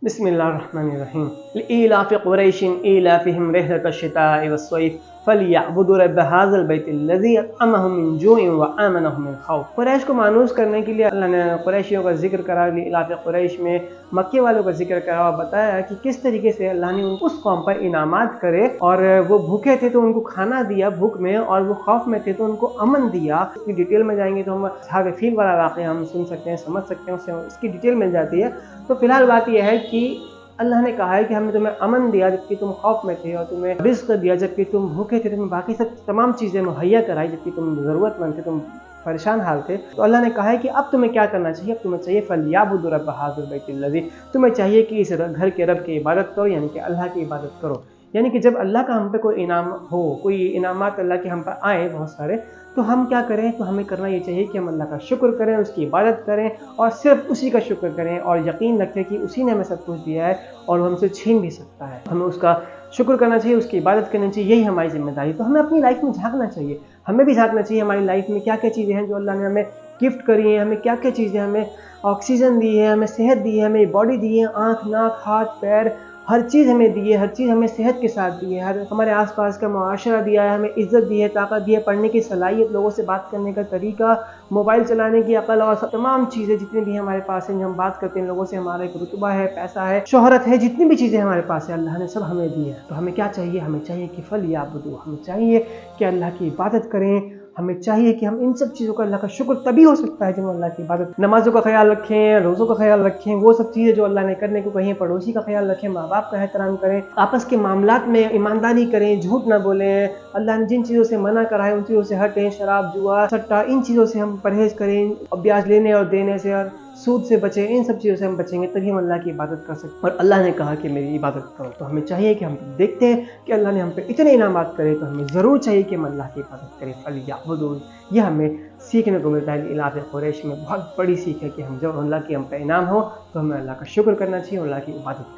बिस्मिल्लाहिर्रहमानिर्रहीम। लिईलाफ़ि क़ुरैशिन ईलाफ़िहिम रिह्लतश-शिताइ वस्सैफ़ फ़लियअबुदू रब्ब हाज़िल बैतिल्लज़ी अत्अमहुम मिन जूइन व आमनहुम मिन ख़ौफ़। कुरैश को मानूस करने के लिए अल्लाह ने कुरैशियों का जिक्र करा। लिईलाफ़ि क़ुरैश में मक्के वालों का जिक्र करा और बताया कि किस तरीके से अल्लाह ने उस कौम पर इनामात करे, और वो भूखे थे तो उनको खाना दिया भूख में, और वो खौफ में थे तो उनको अमन दिया। इसकी डिटेल में जाएंगे तो हम असहाब फील वाला वाक़या हम सुन सकते हैं, समझ सकते हैं, उससे इसकी डिटेल मिल जाती है। तो फिलहाल बात यह है कि अल्लाह ने कहा है कि हमने तुम्हें अमन दिया जबकि तुम खौफ में थे, और तुम्हें रिज़्क़ दिया जबकि तुम भूखे थे, तुम्हें बाकी सब तमाम चीज़ें मुहैया कराई जबकि तुम ज़रूरतमंद थे, तुम परेशान हाल थे। तो अल्लाह ने कहा है कि अब तुम्हें क्या करना चाहिए, अब तुम्हें चाहिए फ़लियअबुदू रब्ब हाज़िल बैतिल्लज़ी, तुम्हें चाहिए कि इस घर के रब की इबादत करो, यानी कि अल्लाह की इबादत करो। यानी कि जब अल्लाह का हम पे कोई इनाम हो, कोई इनामात अल्लाह के हम पर आए बहुत सारे, तो हम क्या करें, तो हमें करना ये चाहिए कि हम अल्लाह का शुक्र करें, उसकी इबादत करें, और सिर्फ उसी का शुक्र करें, और यकीन रखें कि उसी ने हमें सब कुछ दिया है और वो हमसे छीन भी सकता है। हमें उसका शुक्र करना चाहिए, उसकी इबादत करनी चाहिए, यही हमारी जिम्मेदारी। तो हमें अपनी लाइफ में झांकना चाहिए, हमें भी झांकना चाहिए हमारी लाइफ में क्या क्या चीज़ें हैं जो अल्लाह ने हमें गिफ्ट करी हैं, हमें क्या क्या चीज़ें, हमें ऑक्सीजन दी है, हमें सेहत दी है, हमें बॉडी दी है, आँख नाक हाथ पैर हर चीज़ हमें दी है, हर चीज़ हमें सेहत के साथ दी है, हर हमारे आसपास का मुआशरा दिया है, हमें इज़्ज़त दी है, ताकत दी है, पढ़ने की सलाहियत, लोगों से बात करने का तरीका, मोबाइल चलाने की अकल, और तमाम चीज़ें जितनी भी हमारे पास हैं, जो हम बात करते हैं लोगों से, हमारा एक रुतबा है, पैसा है, शोहरत है, जितनी भी चीज़ें हमारे पास है अल्लाह ने सब हमें दी है। तो हमें क्या चाहिए, हमें चाहिए कि फ़लियअबुदू, हमें चाहिए कि अल्लाह की इबादत करें, हमें चाहिए कि हम इन सब चीज़ों का, अल्लाह का शुक्र तभी हो सकता है जब हम अल्लाह की इबादत, नमाज़ों का ख्याल रखें, रोज़ों का ख्याल रखें, वो सब चीज़ें जो अल्लाह ने करने को कहीं, पड़ोसी का ख्याल रखें, माँ बाप का एहतराम करें, आपस के मामलात में ईमानदारी करें, झूठ ना बोलें, अल्लाह ने जिन चीज़ों से मना करा है उन चीज़ों से हटें, शराब जुआ सट्टा इन चीज़ों से हम परहेज़ करें, और ब्याज लेने और देने से और सूद से बचें, इन सब चीज़ों से हम बचेंगे तभी हम अल्लाह की इबादत कर सकते हैं। और अल्लाह ने कहा कि मेरी इबादत करो, तो हमें चाहिए कि हम देखते हैं कि अल्लाह ने हम पे इतने इनामात करे, तो हमें ज़रूर चाहिए कि हम अल्लाह की इबादत करें। फ़लियअबुदू, यह हमें सीखने को मिलता है। इलाफ़े क़ुरैश में बहुत बड़ी सीख है कि हम जब अल्लाह की हम पे इनाम हो तो हमें अल्लाह का शुक्र करना चाहिए, अल्लाह की इबादत।